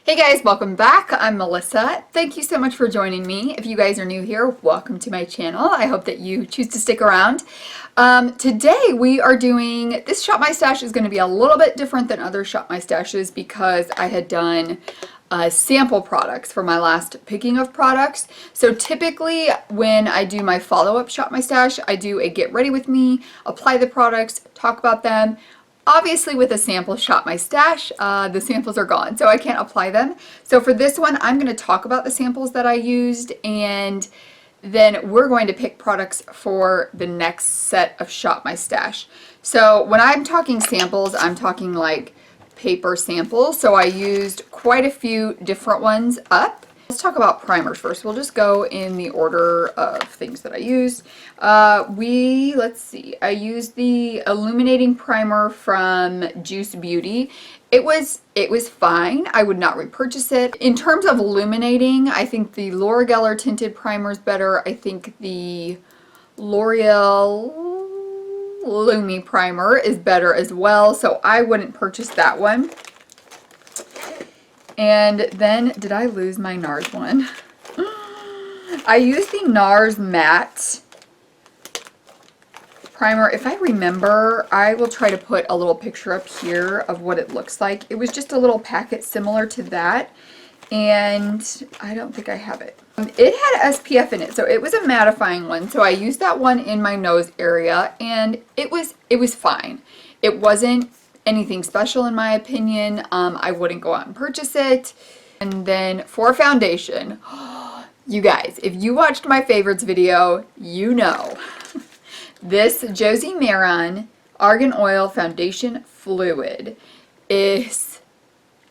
Hey guys, welcome back. I'm Melissa. Thank you so much for joining me. If you guys are new here, welcome to my channel. I hope that you choose to stick around. Today we are doing, this Shop My Stash is going to be a little bit different than other Shop My Stashes because I had done sample products for my last picking of products. So typically when I do my follow-up Shop My Stash, I do a get ready with me, apply the products, talk about them. Obviously with a sample Shop My Stash, the samples are gone, so I can't apply them. So for this one, I'm going to talk about the samples that I used, and then we're going to pick products for the next set of Shop My Stash. So when I'm talking samples, I'm talking like paper samples. So I used quite a few different ones up. Let's talk about primers first. We'll just go in the order of things that I used. Let's see, I used the illuminating primer from Juice Beauty. It was fine. I would not repurchase it. In terms of illuminating, I think the Laura Geller tinted primer is better. I think the L'Oreal Lumi primer is better as well, so I wouldn't purchase that one. And then, did I lose my NARS one? I used the NARS Matte primer. If I remember, I will try to put a little picture up here of what it looks like. It was just a little packet similar to that, and I don't think I have it. It had SPF in it, so it was a mattifying one. So I used that one in my nose area, and it was fine. It wasn't anything special in my opinion. I wouldn't go out and purchase it. And then for foundation, you guys, if you watched my favorites video, you know this Josie Maran Argan Oil Foundation Fluid is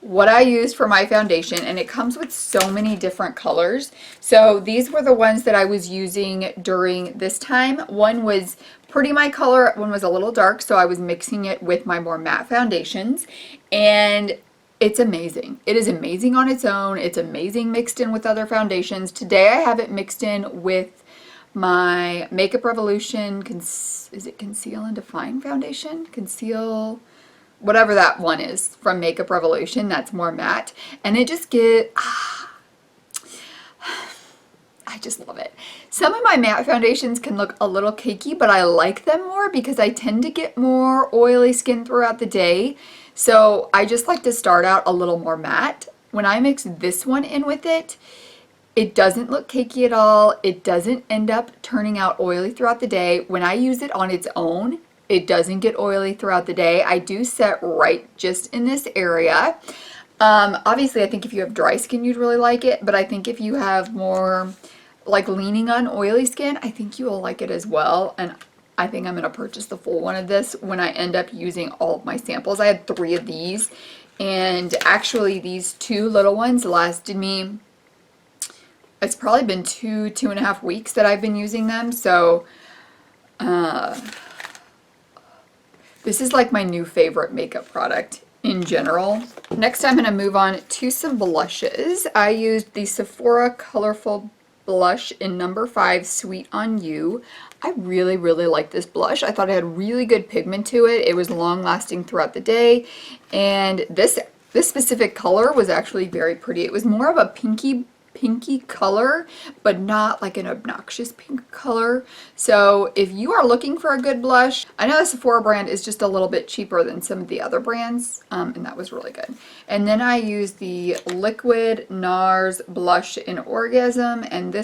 what I used for my foundation, and it comes with so many different colors. So these were the ones that I was using during this time. One was pretty my color, one was a little dark, so I was mixing it with my more matte foundations, and it's amazing. It is amazing on its own. It's amazing mixed in with other foundations. Today I have it mixed in with my Makeup Revolution, is it Conceal and Define foundation? Conceal, whatever that one is from Makeup Revolution, that's more matte, and it just I just love it. Some of my matte foundations can look a little cakey, but I like them more because I tend to get more oily skin throughout the day. So I just like to start out a little more matte. When I mix this one in with it, it doesn't look cakey at all. It doesn't end up turning out oily throughout the day. When I use it on its own, it doesn't get oily throughout the day. I do set right just in this area. Obviously, I think if you have dry skin, you'd really like it, but I think if you have more like leaning on oily skin, I think you will like it as well. And I think I'm going to purchase the full one of this when I end up using all of my samples. I had 3 of these, and actually these 2 little ones lasted me, it's probably been 2.5 weeks that I've been using them. So this is like my new favorite makeup product in general. Next, I'm going to move on to some blushes. I used the Sephora Colorful Blush in number 5, Sweet on You. I really like this blush. I thought it had really good pigment to it. It was long lasting throughout the day, and this specific color was actually very pretty. It was more of a pinky color, but not like an obnoxious pink color. So if you are looking for a good blush, I know the Sephora brand is just a little bit cheaper than some of the other brands, and that was really good. And then I used the Liquid NARS Blush in Orgasm, and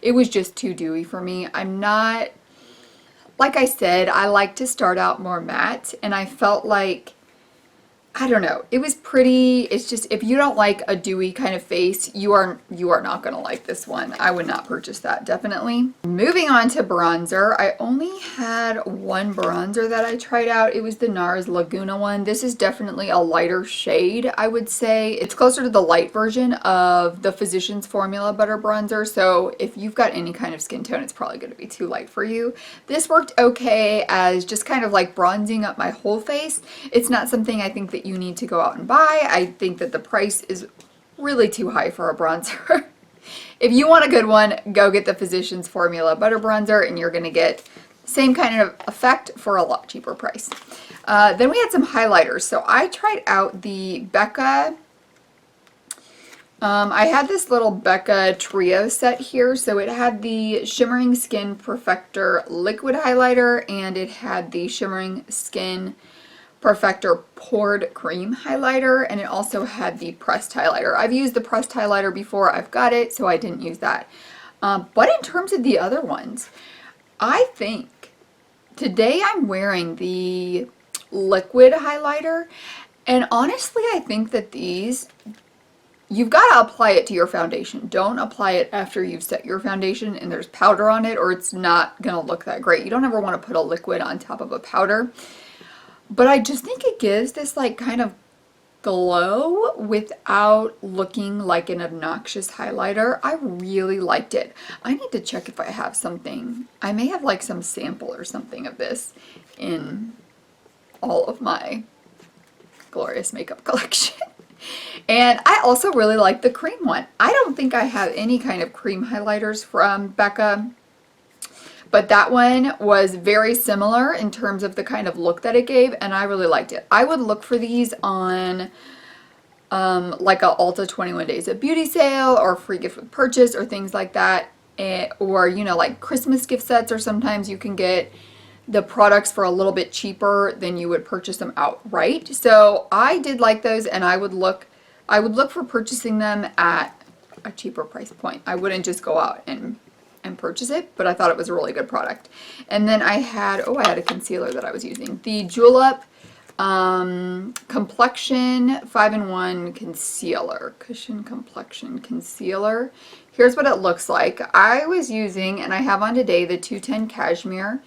it was just too dewy for me. I'm not, like I said, I like to start out more matte, and I felt like, I don't know, it was pretty. It's just, if you don't like a dewy kind of face, you are not going to like this one. I would not purchase that, definitely. Moving on to bronzer, I only had one bronzer that I tried out. It was the NARS Laguna one. This is definitely a lighter shade, I would say. It's closer to the light version of the Physicians Formula Butter Bronzer, so if you've got any kind of skin tone, it's probably going to be too light for you. This worked okay as just kind of like bronzing up my whole face. It's not something I think that you need to go out and buy. I think that the price is really too high for a bronzer. If you want a good one, go get the Physicians Formula Butter Bronzer, and you're going to get the same kind of effect for a lot cheaper price. Then we had some highlighters. So I tried out the Becca I had this little Becca Trio set here, so it had the Shimmering Skin Perfector Liquid Highlighter, and it had the Shimmering Skin Perfector Poured Cream Highlighter, and it also had the Pressed Highlighter. I've used the Pressed Highlighter before, I've got it, so I didn't use that. But in terms of the other ones, I think today I'm wearing the liquid highlighter, and honestly I think that these, you've got to apply it to your foundation. Don't apply it after you've set your foundation and there's powder on it, or it's not going to look that great. You don't ever want to put a liquid on top of a powder. But I just think it gives this like kind of glow without looking like an obnoxious highlighter. I really liked it. I need to check if I have something. I may have like some sample or something of this in all of my glorious makeup collection. And I also really like the cream one. I don't think I have any kind of cream highlighters from Becca, but that one was very similar in terms of the kind of look that it gave, and I really liked it. I would look for these on like a Ulta 21 Days of Beauty sale or free gift with purchase or things like that. Or, you know, like Christmas gift sets, or sometimes you can get the products for a little bit cheaper than you would purchase them outright. So I did like those, and I would look for purchasing them at a cheaper price point. I wouldn't just go out and purchase it, but I thought it was a really good product. And then I had a concealer that I was using. The Julep Complexion 5-in-1 Concealer. Cushion Complexion Concealer. Here's what it looks like. I was using, and I have on today, the 210 Cashmere.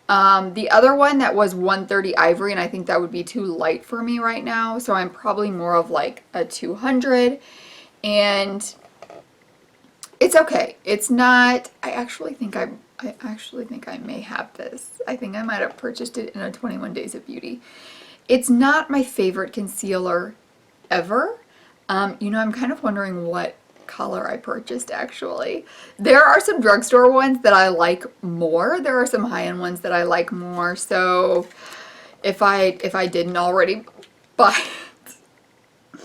The other one that was 130 Ivory, and I think that would be too light for me right now, so I'm probably more of like a 200. And it's okay. It's not, I actually think I may have this. I think I might have purchased it in a 21 Days of Beauty. It's not my favorite concealer ever. You know, I'm kind of wondering what color I purchased actually. There are some drugstore ones that I like more. There are some high-end ones that I like more. So if I didn't already buy it,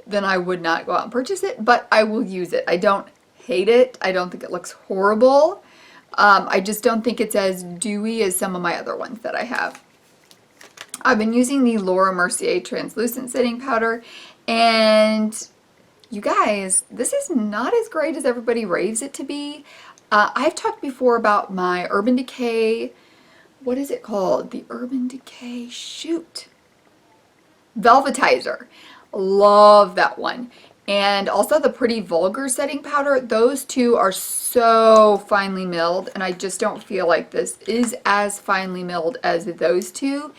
then I would not go out and purchase it, but I will use it. I don't hate it. I don't think it looks horrible. I just don't think it's as dewy as some of my other ones that I have. I've been using the Laura Mercier Translucent Setting Powder, and you guys, this is not as great as everybody raves it to be. I've talked before about my Urban Decay, what is it called? The Urban Decay, shoot, Velvetizer. Love that one. And also the Pretty Vulgar Setting Powder. Those two are so finely milled, and I just don't feel like this is as finely milled as those two.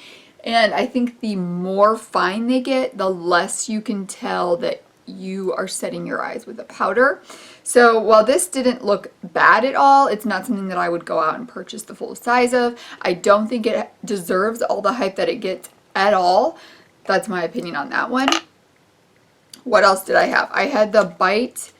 And I think the more fine they get, the less you can tell that you are setting your eyes with a powder. So while this didn't look bad at all, it's not something that I would go out and purchase the full size of. I don't think it deserves all the hype that it gets at all. That's my opinion on that one. What else did I have? I had the Bite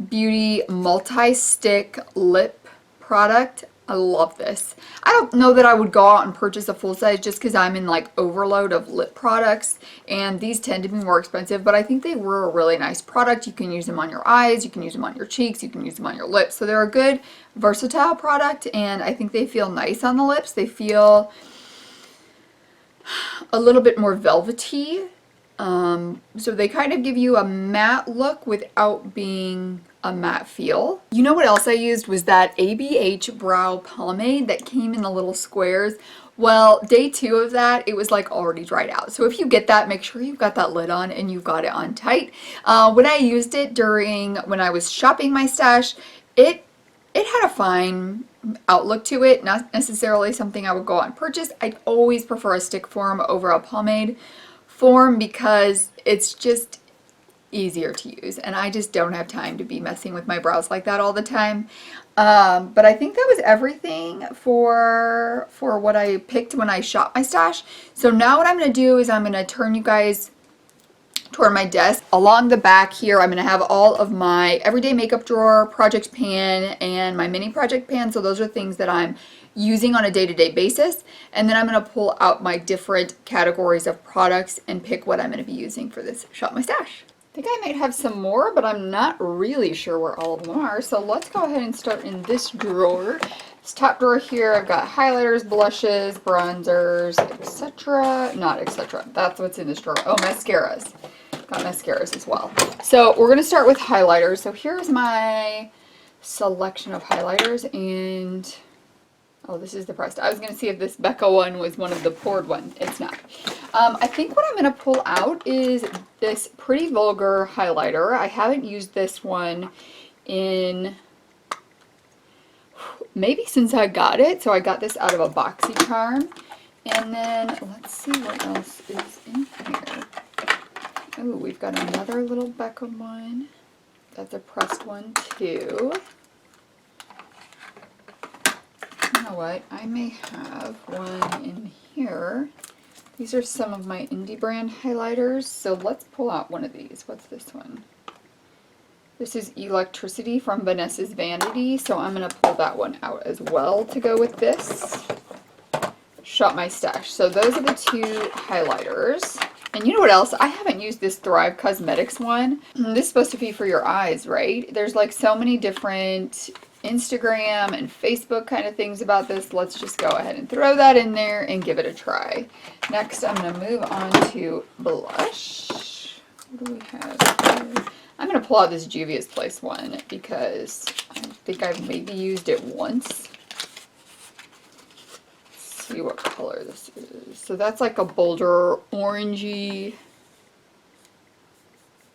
Beauty Multi-Stick Lip product. I love this. I don't know that I would go out and purchase a full size just because I'm in like overload of lip products, and these tend to be more expensive, but I think they were a really nice product. You can use them on your eyes, you can use them on your cheeks, you can use them on your lips. So they're a good versatile product, and I think they feel nice on the lips. They feel a little bit more velvety. So they kind of give you a matte look without being a matte feel. You know what else I used was that ABH brow pomade that came in the little squares. Well, day 2 of that, it was like already dried out. So if you get that, make sure you've got that lid on and you've got it on tight. When I used it when I was shopping my stash, it had a fine outlook to it, not necessarily something I would go out and purchase. I'd always prefer a stick form over a pomade form because it's just easier to use, and I just don't have time to be messing with my brows like that all the time. But I think that was everything for what I picked when I shopped my stash. So now what I'm going to do is I'm going to turn you guys toward my desk. Along the back here, I'm going to have all of my everyday makeup drawer, project pan, and my mini project pan. So those are things that I'm using on a day-to-day basis. And then I'm going to pull out my different categories of products and pick what I'm going to be using for this Shop My Stash. think I might have some more, but I'm not really sure where all of them are. So let's go ahead and start in this drawer. This top drawer here, I've got highlighters, blushes, bronzers, etc. Not etc. That's what's in this drawer. Oh, mascaras. Got mascaras as well. So we're going to start with highlighters. So here's my selection of highlighters, and oh, this is the pressed. I was going to see if this Becca one was one of the poured ones. It's not. I think what I'm going to pull out is this Pretty Vulgar highlighter. I haven't used this one in maybe since I got it. So I got this out of a BoxyCharm. And then let's see what else is in here. Oh, we've got another little Becca one. That's a pressed one too. You know what? I may have one in here. These are some of my indie brand highlighters. So let's pull out one of these. What's this one? This is Electricity from Vanessa's Vanity. So I'm going to pull that one out as well to go with this. Shop My Stash. So those are the two highlighters. And you know what else? I haven't used this Thrive Cosmetics one. This is supposed to be for your eyes, right? There's like so many different Instagram and Facebook kind of things about this. Let's just go ahead and throw that in there and give it a try. Next, I'm going to move on to blush. What do we have here? I'm going to pull out this Juvia's Place one because I think I've maybe used it once. See what color this is. So that's like a bolder orangey.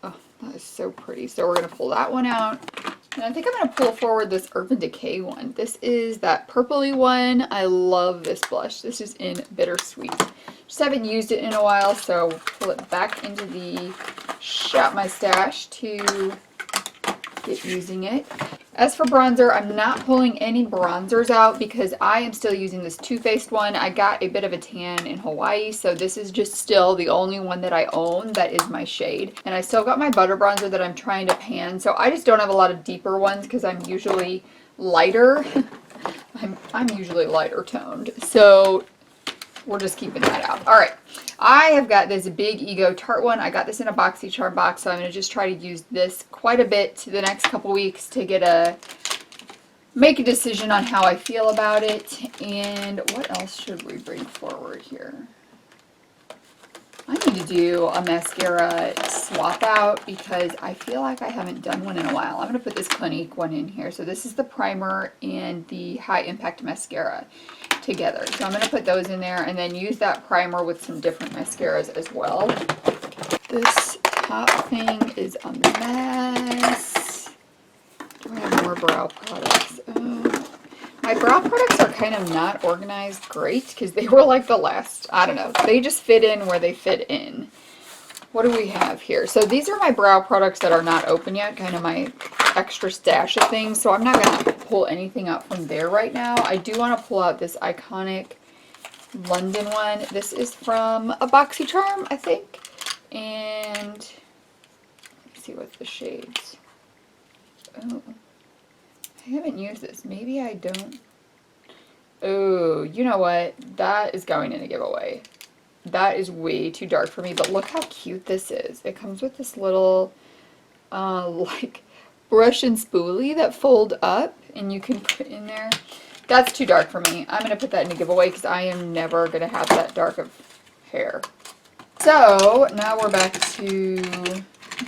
Oh, that is so pretty. So we're going to pull that one out. And I think I'm going to pull forward this Urban Decay one. This is that purpley one. I love this blush. This is in Bittersweet. Just haven't used it in a while, so we'll pull it back into the Shop My Stash to get using it. As for bronzer, I'm not pulling any bronzers out because I am still using this Too Faced one. I got a bit of a tan in Hawaii, so this is just still the only one that I own that is my shade. And I still got my butter bronzer that I'm trying to pan, so I just don't have a lot of deeper ones because I'm usually lighter. I'm usually lighter toned, so we're just keeping that out. All right, I have got this Big Ego Tarte one. I got this in a BoxyCharm box, so I'm going to just try to use this quite a bit the next couple weeks to make a decision on how I feel about it. And what else should we bring forward here? I need to do a mascara swap out because I feel like I haven't done one in a while. I'm going to put this Clinique one in here. So this is the primer and the High Impact Mascara together. So I'm going to put those in there and then use that primer with some different mascaras as well. This top thing is a mess. Do I have more brow products? My brow products are kind of not organized great because they were like the last, I don't know, they just fit in where they fit in. What do we have here? So these are my brow products that are not open yet, kind of my extra stash of things. So I'm not going to pull anything out from there right now. I do want to pull out this iconic London one. This is from a BoxyCharm, I think. And let me see what the shades. Oh, I haven't used this. Maybe I don't. Oh, you know what? That is going in a giveaway. That is way too dark for me, but look how cute this is. It comes with this little, like, brush and spoolie that fold up, and you can put in there. That's too dark for me. I'm going to put that in a giveaway because I am never going to have that dark of hair. So, now we're back to, you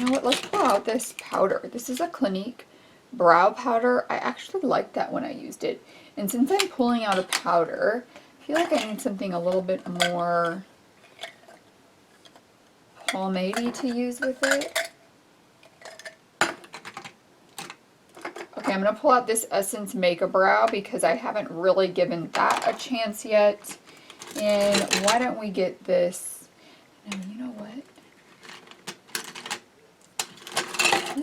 know what, let's pull out this powder. This is a Clinique brow powder. I actually liked that when I used it. And since I'm pulling out a powder, I feel like I need something a little bit more pomade-y to use with it. Okay, I'm going to pull out this Essence Make a Brow because I haven't really given that a chance yet. And why don't we get this? And you know what?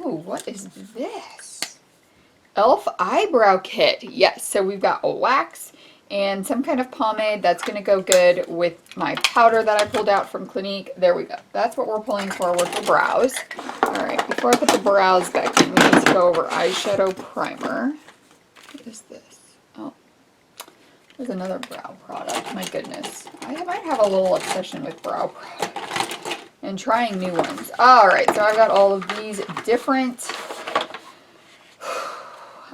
Ooh, what is this? Elf Eyebrow Kit. Yes, so we've got a wax and some kind of pomade that's going to go good with my powder that I pulled out from Clinique. There we go. That's what we're pulling forward for brows. Alright, before I put the brows back in, we need to go over eyeshadow primer. What is this? Oh, there's another brow product. My goodness. I might have a little obsession with brow products. and trying new ones. All right, so I've got all of these different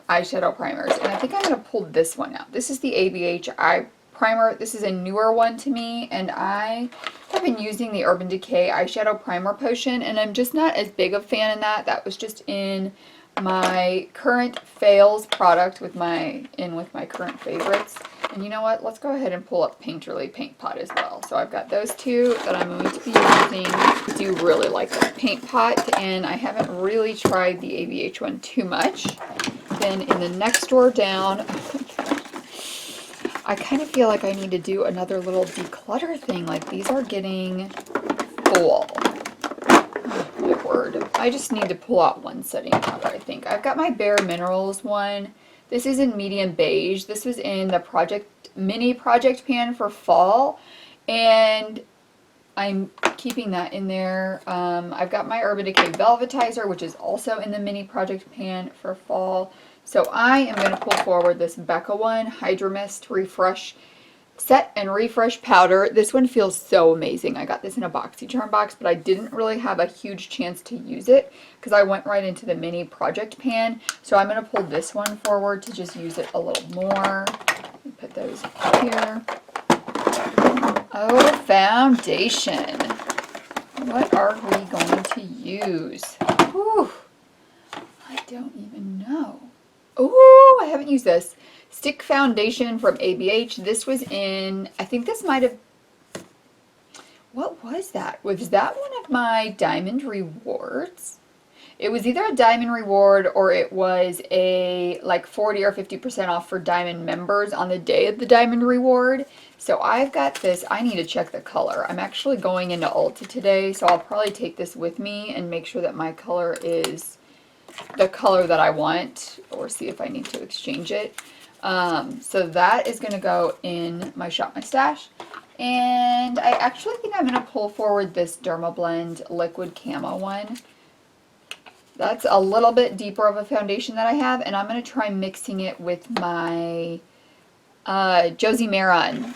eyeshadow primers, and I think I'm going to pull this one out. This is the ABH Eye Primer. This is a newer one to me, and I have been using the Urban Decay Eyeshadow Primer Potion, and I'm just not as big a fan in that. That was just in my current fails product with my current favorites. And you know what? Let's go ahead and pull up Painterly Paint Pot as well. So I've got those two that I'm going to be using. I do really like that paint pot, and I haven't really tried the ABH one too much. Then in the next drawer down, I kind of feel like I need to do another little declutter thing. Like, these are getting full. Oh, my word. I just need to pull out one setting powder, I think. I've got my Bare Minerals one. This is in medium beige. This was in the mini project pan for fall, and I'm keeping that in there. I've got my Urban Decay Velvetizer, which is also in the mini project pan for fall. So I am going to pull forward this Becca one, Hydro Mist Refresh Set and Refresh Powder. This one feels so amazing. I got this in a BoxyCharm box, but I didn't really have a huge chance to use it because I went right into the mini project pan. So I'm going to pull this one forward to just use it a little more. Put those here. Oh, foundation. What are we going to use? Whew. I don't even know. Oh, I haven't used this. Stick Foundation from ABH. This was in, I think this might have, what was that? Was that one of my Diamond Rewards? It was either a Diamond Reward or it was a like 40 or 50% off for Diamond members on the day of the Diamond Reward. So I've got this. I need to check the color. I'm actually going into Ulta today, so I'll probably take this with me and make sure that my color is the color that I want, or see if I need to exchange it. So that is going to go in my Shop My Stash. And I actually think I'm going to pull forward this Dermablend Liquid Camo one. That's a little bit deeper of a foundation that I have, and I'm going to try mixing it with my Josie Maran,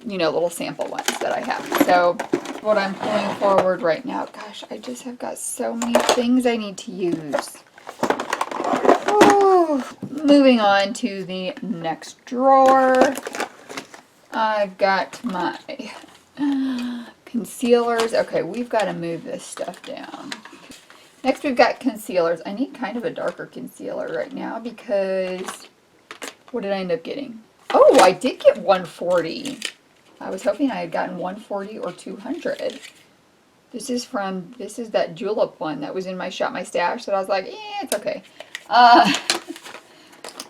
little sample ones that I have. So what I'm pulling forward right now, gosh, I just have got so many things I need to use. Ooh. Moving on to the next drawer, I've got my concealers. Okay, we've got to move this stuff down. Next, we've got concealers. I need kind of a darker concealer right now because what did I end up getting? Oh, I did get 140. I was hoping I had gotten 140 or 200. This is that julep one that was in my Shop My Stash that I was like, it's okay.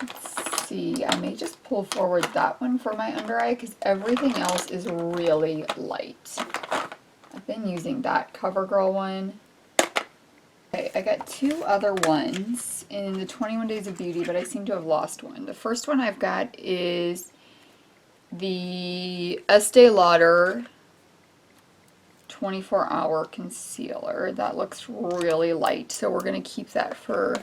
Let's see. I may just pull forward that one for my under eye because everything else is really light. I've been using that CoverGirl one. Okay, I got two other ones in the 21 Days of Beauty, but I seem to have lost one. The first one I've got is the Estee Lauder 24-hour concealer. That looks really light, so we're going to keep that for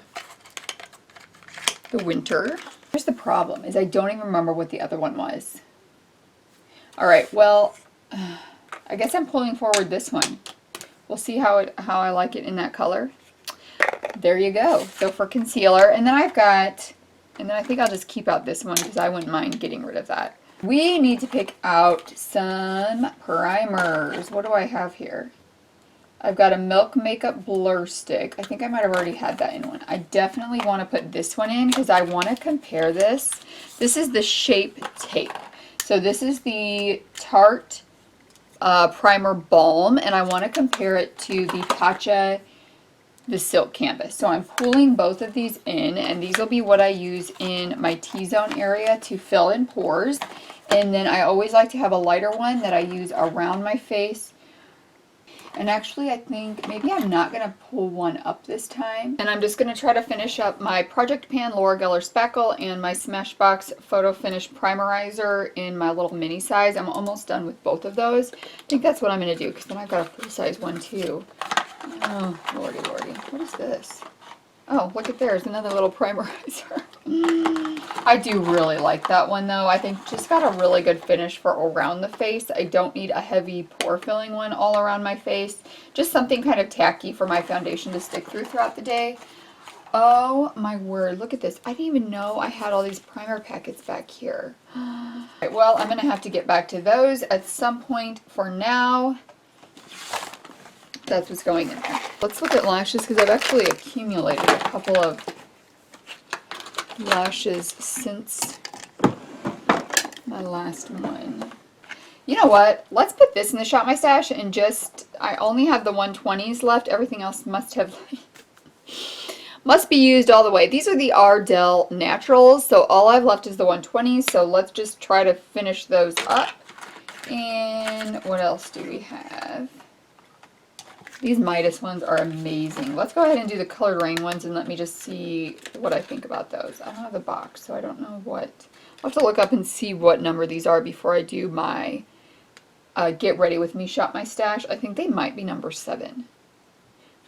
the winter. Here's the problem, is I don't even remember what the other one was. Alright, well, I guess I'm pulling forward this one. We'll see how I like it in that color. There you go. So for concealer, and then I think I'll just keep out this one because I wouldn't mind getting rid of that. We need to pick out some primers. What do I have here? I've got a Milk Makeup Blur Stick. I think I might have already had that in one. I definitely want to put this one in because I want to compare this. This is the Shape Tape. So this is the Tarte Primer Balm, and I want to compare it to the Tatcha, the Silk Canvas. So I'm pulling both of these in, and these will be what I use in my T-zone area to fill in pores. And then I always like to have a lighter one that I use around my face. And actually, I think maybe I'm not going to pull one up this time. And I'm just going to try to finish up my Project Pan Laura Geller Speckle and my Smashbox Photo Finish Primerizer in my little mini size. I'm almost done with both of those. I think that's what I'm going to do, because then I've got a full-size one too. Oh, lordy, lordy. What is this? Oh, look at there's another little primerizer. I do really like that one though. I think just got a really good finish for around the face. I don't need a heavy pore filling one all around my face. Just something kind of tacky for my foundation to stick throughout the day. Oh my word, look at this. I didn't even know I had all these primer packets back here. Right, well, I'm gonna have to get back to those at some point. For now, that's what's going in there. Let's look at lashes because I've actually accumulated a couple of lashes since my last one. You know what? Let's put this in the Shop My Stash and just, I only have the 120s left. Everything else must be used all the way. These are the Ardell Naturals, so all I've left is the 120s, so let's just try to finish those up. And what else do we have? These Midas ones are amazing. Let's go ahead and do the Colored Rain ones and let me just see what I think about those. I don't have the box, so I don't know what. I'll have to look up and see what number these are before I do my Get Ready With Me Shop My Stash. I think they might be number 7.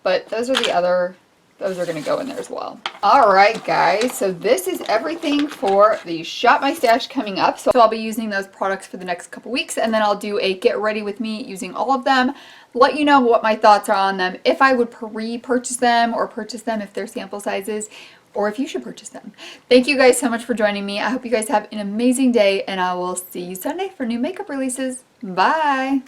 But those are the other, those are going to go in there as well. Alright guys, so this is everything for the Shop My Stash coming up. So I'll be using those products for the next couple weeks, and then I'll do a Get Ready With Me using all of them. Let you know what my thoughts are on them, if I would pre-purchase them or purchase them if they're sample sizes, or if you should purchase them. Thank you guys so much for joining me. I hope you guys have an amazing day, and I will see you Sunday for new makeup releases. Bye!